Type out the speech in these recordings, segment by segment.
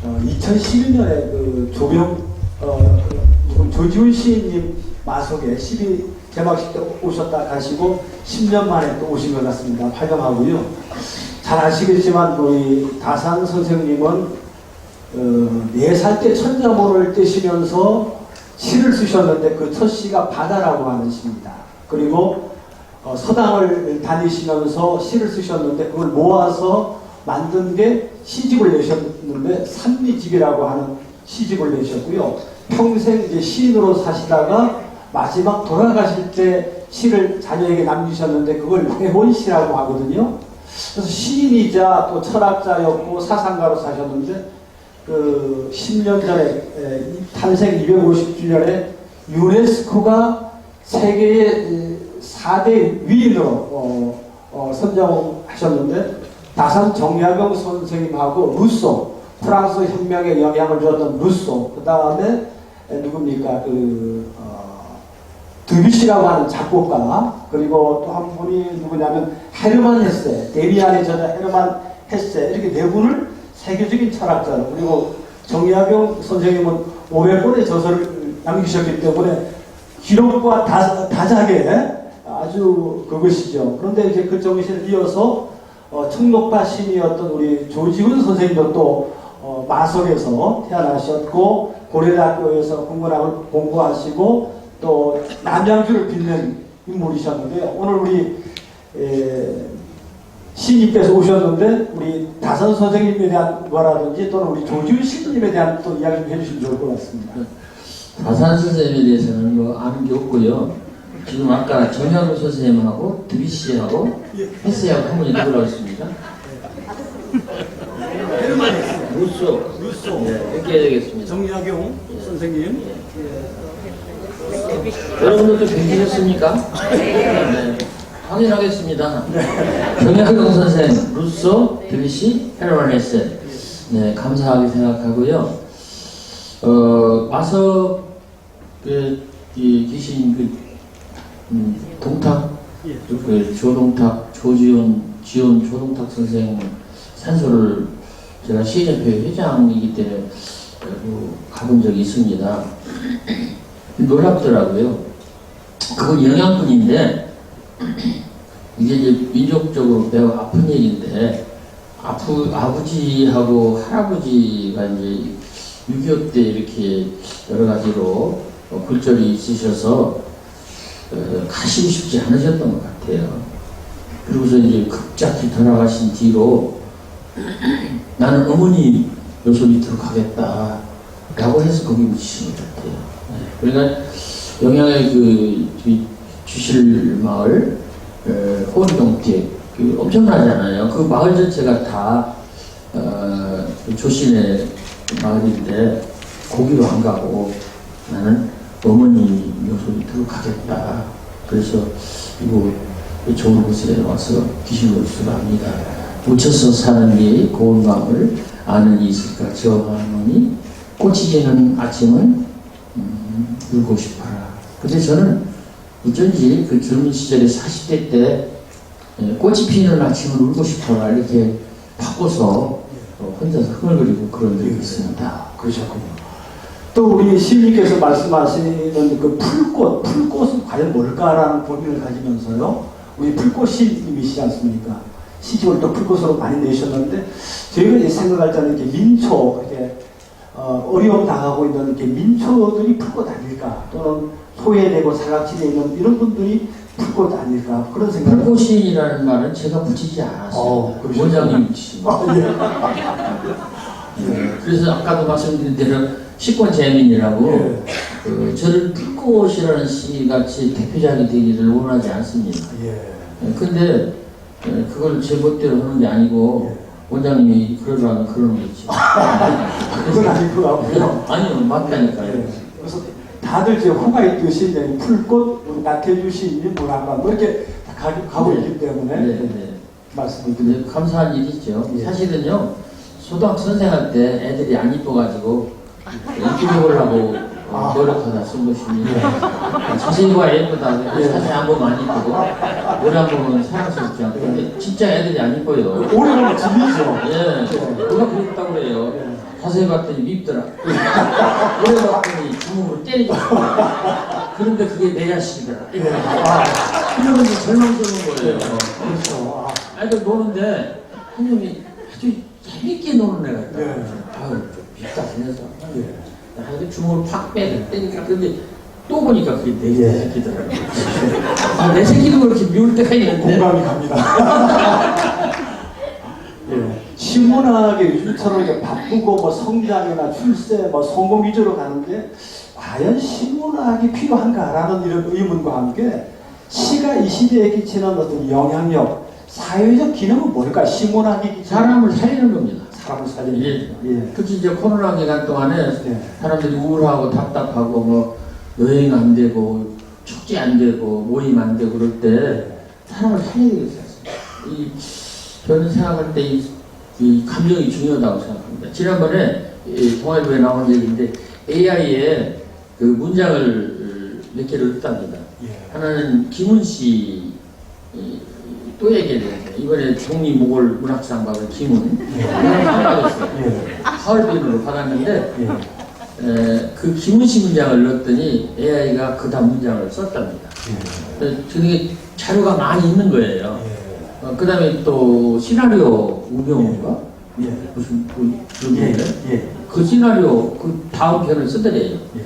2011년에 그 조지훈 시인님 마속에 12 개막식 때 오셨다 가시고 10년 만에 또 오신 것 같습니다. 활동하고요. 잘 아시겠지만 우리 다산 선생님은 4살 때 천자모를 떼시면서 시를 쓰셨는데 그 첫 시가 바다라고 하는 시입니다. 그리고 서당을 다니시면서 시를 쓰셨는데 그걸 모아서 만든 게 시집을 내셨는데 산미집이라고 하는 시집을 내셨고요. 평생 이제 시인으로 사시다가 마지막 돌아가실 때 시를 자녀에게 남기셨는데 그걸 회혼시라고 하거든요. 그래서 시인이자 또 철학자였고 사상가로 사셨는데 그 10년 전에 탄생 250주년에 유네스코가 세계의 4대 위인으로 선정하셨는데 다산 정약용 선생님하고 루소, 프랑스 혁명에 영향을 줬던 루소, 그 다음에 누굽니까 드뷔시라고 하는 작곡가, 그리고 또 한 분이 누구냐면 헤르만 헤세, 데비안의 저자 헤르만 헤세, 이렇게 네 분을 세계적인 철학자로, 그리고 정약용 선생님은 500권의 저서를 남기셨기 때문에 기록과 다작에 아주 그것이죠. 그런데 이제 그 정신을 이어서 청록파 신이었던 우리 조지훈 선생님도 또 마석에서 태어나셨고 고려대학교에서 국문학을 공부하시고 또 남양주를 빛낸 인물이셨는데 오늘 우리 시인님께서 오셨는데 우리 다선 선생님에 대한 거라든지 또는 우리 조지훈 시인님에 대한 또 이야기 좀 해주시면 좋을 것 같습니다. 다산 선생님에 대해서는 뭐 아는 게 없고요. 지금 아까 정약용 선생님하고 드뷔시하고 헤세하고 한 분이 누구라고 했습니까? 루소. 네, 이렇게 해야 되겠습니다. 정약용 선생님. 여러분들도 굉장했습니까? 네. 확인하겠습니다. 정약용 선생, 루소, 드뷔시, 헤르만 헤세. 네, 감사하게 생각하고요. 마석에 계신 동탁, 조동탁, 지온 조동탁 선생 산소를 제가 시인협회 회장이기 때문에 가본 적이 있습니다. 놀랍더라고요. 그건 영양분인데 이게 이제 민족적으로 매우 아픈 얘기인데 아버지하고 할아버지가 이제 6.25 때 이렇게 여러 가지로 굴절이 있으셔서 가시고 싶지 않으셨던 것 같아요. 그리고서 이제 급작히 돌아가신 뒤로 나는 어머니 요소 밑으로 가겠다 라고 해서 거기 묻히신 것 같아요. 그러니까 영양의 주실 마을 호원동택 엄청나잖아요. 그 마을 자체가 다 조신의 마을인데 거기로 안 가고 나는 어머니 요소 밑으로 가겠다. 그래서 이거 좋은 곳에 와서 귀신을 수합니다. 묻혀서 사는 게 고운 마음을 아는 이 있을까 저 할머니 꽃이 지는 아침은 울고 싶어라. 근데 저는 어쩐지 그 젊은 시절에 40대 때 꽃이 피는 아침은 울고 싶어라 이렇게 바꿔서 혼자서 흥얼거리고 그런 적이 있습니다. 그러셨군요. 또 우리 시인님께서 말씀하시는 그 풀꽃은 과연 뭘까라는 고민을 가지면서요. 우리 풀꽃 시인님이시지 않습니까? 시집을 또 풀꽃으로 많이 내셨는데 저희가 이제 생각할 때는 이렇게 민초, 이렇게 어려움 당하고 있는 이렇게 민초들이 풀꽃 아닐까, 또는 소외되고 사각지대에 있는 이런 분들이 풀꽃 아닐까 그런 생각. 풀꽃이라는 말은 제가 붙이지 않았어요. 원장님이 붙이신 거예요. 그래서 아까도 말씀드린 대로 식권 재민이라고 저를 풀꽃이라는 시같이 대표작이 되기를 원하지 않습니다. 근데 그걸 제 멋대로 하는 게 아니고 원장님이 그러라면 그러는 거지. 그건 아닐 것 같고요. 아니요, 맞다니까요. 그래서 다들 제 호가 있듯이 풀꽃, 나태주 시인이 뭐랄까 뭐 이렇게 가고 있기 때문에 말씀을 드려요. 감사한 일이죠. 사실은요, 초등학교 선생할 때 애들이 안 이뻐가지고 이쁘게 보려고 노력하다 쓴 것입니다. 선생님과 예쁘다. 사실 안 보면 안 이쁘고 오래 안 보면 사랑스럽지 않고 근데 진짜 애들이 안 이뻐요. 오래 보면 질리죠. 누가 그랬다고 그래요. 자세히 봤더니 밉더라. 오래 봤더니 주먹으로 때리고 그런데 그게 내 자식이더라. 이러면서 절망스러운 거예요. 그렇죠. 애들 노는데 한 놈이 아주 재밌게 노는 애가 있다. 네. 아유, 좀 밉다, 그 녀석. 예. 아주 주먹을 팍 때리니까 근데 또 보니까 그게 내 예. 새끼더라고. 내 새끼도 그렇게 미울 때가 있는데. 공감이 갑니다. 예. 신문학의 요즘처럼 이렇게 바쁘고 뭐 성장이나 출세, 뭐 성공 위주로 가는데 과연 신문학이 필요한가라는 이런 의문과 함께 시가 이 시대에 끼치는 어떤 영향력, 사회적 기능은 뭘까? 신문학이 끼치는 사람을 살리는 겁니다. 사람을 살리는 예. 특히 이제 코로나 기간 동안에 예. 사람들이 우울하고 답답하고 뭐 여행 안 되고 축제 안 되고 모임 안 되고 그럴 때 사람을 살려야 되겠어요. 저는 생각할 때 이 감정이 중요하다고 생각합니다. 지난번에 동아일보에 나온 얘기인데 AI에 그 문장을 몇 개를 넣었답니다. 예. 하나는 김훈 씨 또 얘기해야 되겠네요. 이번에 독립모골 문학상 받은 김훈 상 받았어요. 예. 하얼빈으로 받았는데 예. 그 김훈 씨 문장을 넣었더니 AI가 그 다음 문장을 썼답니다. 그게 자료가 많이 있는 거예요. 그 다음에 또 시나리오 우병우가 예. 무슨 그런 예. 게 예. 그 시나리오 그 다음 편을 쓰더래요. 예.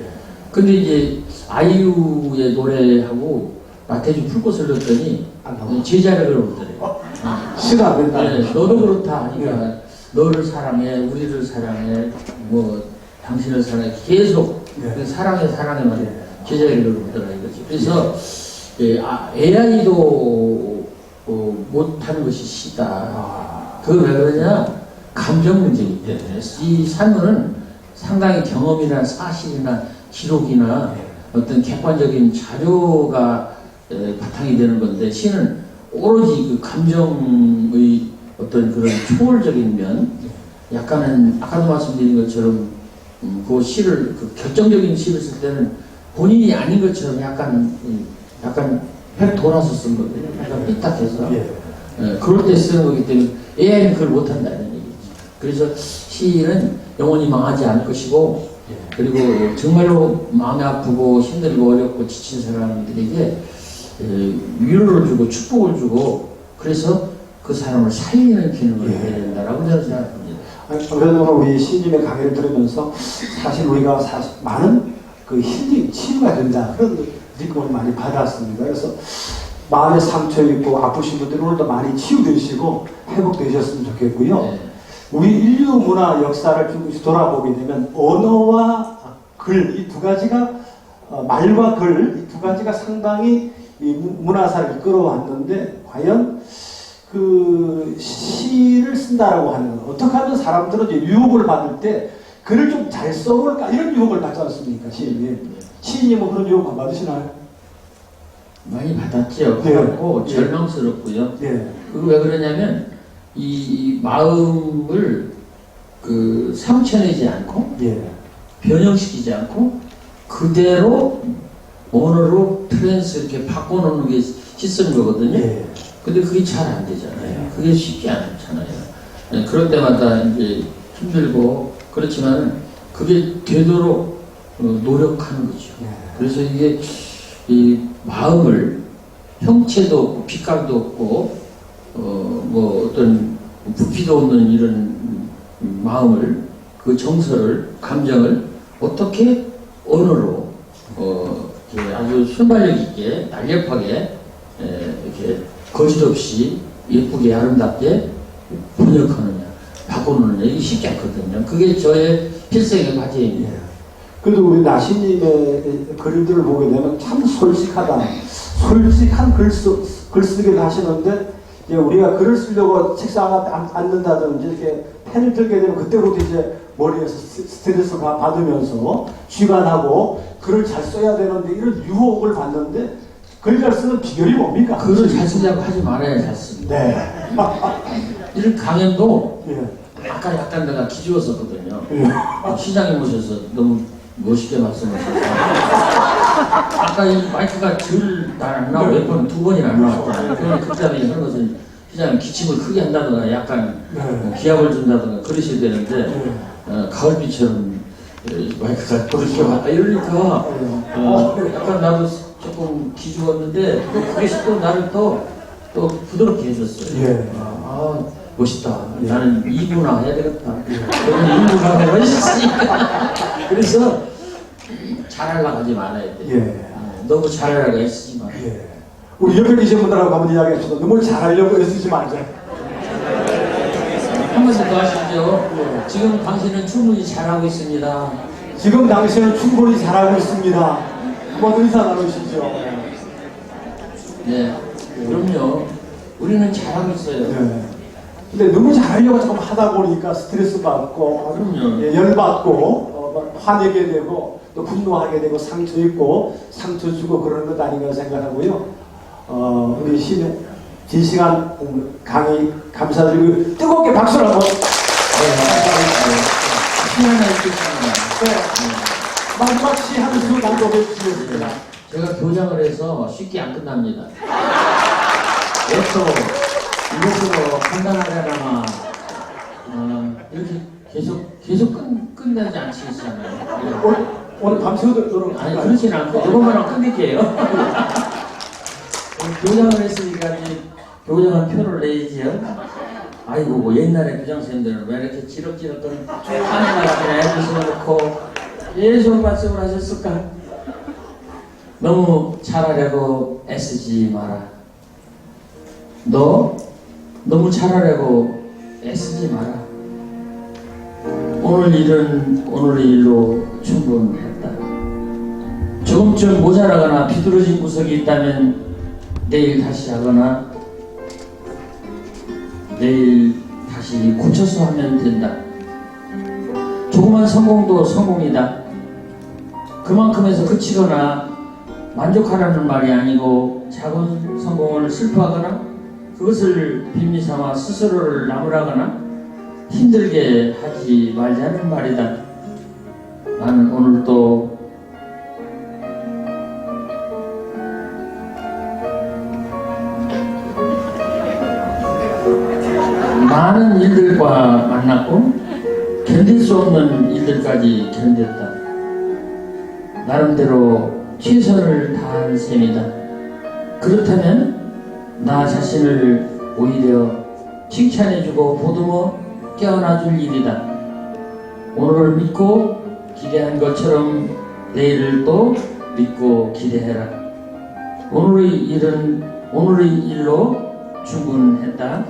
근데 이제 아이유의 노래하고 나태주 풀꽃을 넣었더니 안 나와. 제자력을 얻더래요. 시가 안 된다. 네, 너도 그렇다 하니까 너를 사랑해, 우리를 사랑해, 뭐 당신을 사랑해 계속 예. 그 사랑해만 제자력을 얻더라 이거지. 그래서 AI도 못하는 것이 시다. 그거 왜 그러냐? 감정 문제이기 때문에 이 산문은 상당히 경험이나 사실이나 기록이나 어떤 객관적인 자료가 바탕이 되는 건데 시는 오로지 그 감정의 어떤 그런 초월적인 면, 약간은 아까도 말씀드린 것처럼 그 시를 그 결정적인 시를 쓸 때는 본인이 아닌 것처럼 약간 획 돌아서 쓴 거거든요. 약간 삐딱해서. 그럴 때 쓰는 거기 때문에 AI는 그걸 못한다는 얘기죠. 그래서 시는 영원히 망하지 않을 것이고, 그리고 정말로 마음이 아프고 힘들고 어렵고 지친 사람들에게 위로를 주고 축복을 주고, 그래서 그 사람을 살리는 기능을 해야 된다라고 저는 생각합니다. 그래도 우리 시인님의 강의를 들으면서 사실 우리가 많은 그 힐링, 치유가 된다 그런 느낌을 많이 받았습니다. 그래서 마음에 상처 있고 아프신 분들은 오늘도 많이 치유되시고 회복되셨으면 좋겠고요. 네. 우리 인류 문화 역사를 조금씩 돌아보게 되면 언어와 글 이 두 가지가 말과 글 이 두 가지가 상당히 이 문화사를 이끌어왔는데 과연 그 시를 쓴다라고 하는 것, 어떻게 하면 사람들은 이제 유혹을 받을 때 글을 좀 잘 써볼까 이런 유혹을 받지 않습니까, 시인님? 시인님은 그런 유혹 안 받으시나요? 많이 받았죠. 네. 받았고 절망스럽고요. 예. 그거 왜 그러냐면 이 마음을 그 상처내지 않고 예. 변형시키지 않고 그대로 언어로 트랜스 이렇게 바꿔놓는 게 시쓰는 거거든요. 예. 근데 그게 잘 안 되잖아요. 그게 쉽지 않잖아요. 네, 그럴 때마다 이제 힘들고 그렇지만 그게 되도록 노력하는 거죠. 예. 그래서 이게 이 마음을 형체도 없고 빛깔도 없고 뭐 어떤 부피도 없는 이런 마음을 그 정서를 감정을 어떻게 언어로 이렇게 아주 순발력 있게 날렵하게 이렇게 거짓없이 예쁘게 아름답게 번역하느냐 바꿔놓느냐 이게 쉽지 않거든요. 그게 저의 필생의 과제입니다. 예. 그래도 우리 나시님의 글들을 보게 되면 참 솔직한 글쓰기를 하시는데, 이제 우리가 글을 쓰려고 책상 앞에 앉는다든지 이렇게 펜을 들게 되면 그때부터 이제 머리에서 스트레스가 받으면서 쥐관하고 글을 잘 써야 되는데 이런 유혹을 받는데 글 잘 쓰는 비결이 뭡니까? 글을 잘 쓰려고 하지 말아야 잘 씁니다. 네. 이런 강연도 예. 약간 내가 기죽었었거든요. 예. 시장에 모셔서 너무 멋있게 말씀하셔서 아까 이 마이크가 안 나오고 몇 번, 두 번이나 안 나왔잖아요. 그러면 그다음에 이런 것은 시장에 기침을 크게 한다든가 약간 네. 기합을 준다든가 그러셔야 되는데 가을비처럼 마이크가 돌아왔다 이러니까 약간 나도 조금 기죽었는데 그게 또 나를 또 부드럽게 해줬어요. 예. 멋있다. 나는 2부나 해야 되겠다. 저는 2부가 내가 있으니까. 그래서 잘하려고 하지 말아야 돼. 예. 너무 잘하려고 애쓰지 마. 예. 우리 옆에 계신 분들하고 한번 이야기합시다. 너무 잘하려고 애쓰지 말자. 한 번씩 더 하시죠. 지금 당신은 충분히 잘하고 있습니다. 지금 당신은 충분히 잘하고 있습니다. 한번 인사 나누시죠. 네, 그럼요. 우리는 잘하고 있어요. 예. 근데 너무 잘하려고 조금 하다 보니까 스트레스 받고, 그럼요. 예, 열받고, 화내게 되고, 또 분노하게 되고, 상처 입고, 상처 주고 그러는 것 아닌가 생각하고요. 우리 긴 시간 강의 감사드리고, 뜨겁게 박수를 한번. 시간을 있겠습니다. 네. 마지막 시 한 수 낭독해 주시겠습니다. 제가 교장을 해서 쉽게 안 끝납니다. 이것으로 판단하려나 이렇게 계속 끝나지 않으시잖아요. 오늘 밤새도록 아니 그렇진 않고 이것만 끝낼게요. 교장을 했으니까 이제 교장은 표를 내야지요. 아이고 뭐 옛날에 교장 선생님들은 왜 이렇게 지럭지럭거리 하늘나라 그냥 애들 세워놓고 계속 말씀을 하셨을까? 너무 잘하려고 애쓰지 마라. 너 너무 잘하려고 애쓰지 마라. 오늘 일은 오늘의 일로 충분했다. 조금쯤 모자라거나 비뚤어진 구석이 있다면 내일 다시 하거나 내일 다시 고쳐서 하면 된다. 조그만 성공도 성공이다. 그만큼에서 그치거나 만족하라는 말이 아니고 작은 성공을 슬퍼하거나 그것을 빌미 삼아 스스로를 나무라거나 힘들게 하지 말자는 말이다. 나는 오늘 또 많은 일들과 만났고 견딜 수 없는 일들까지 견뎠다. 나름대로 최선을 다한 셈이다. 그렇다면 나 자신을 오히려 칭찬해주고 보듬어 깨어나줄 일이다. 오늘을 믿고 기대한 것처럼 내일을 또 믿고 기대해라. 오늘의 일은 오늘의 일로 충분했다.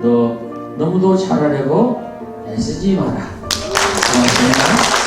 너 너무도 잘하려고 애쓰지 마라. 고맙습니다.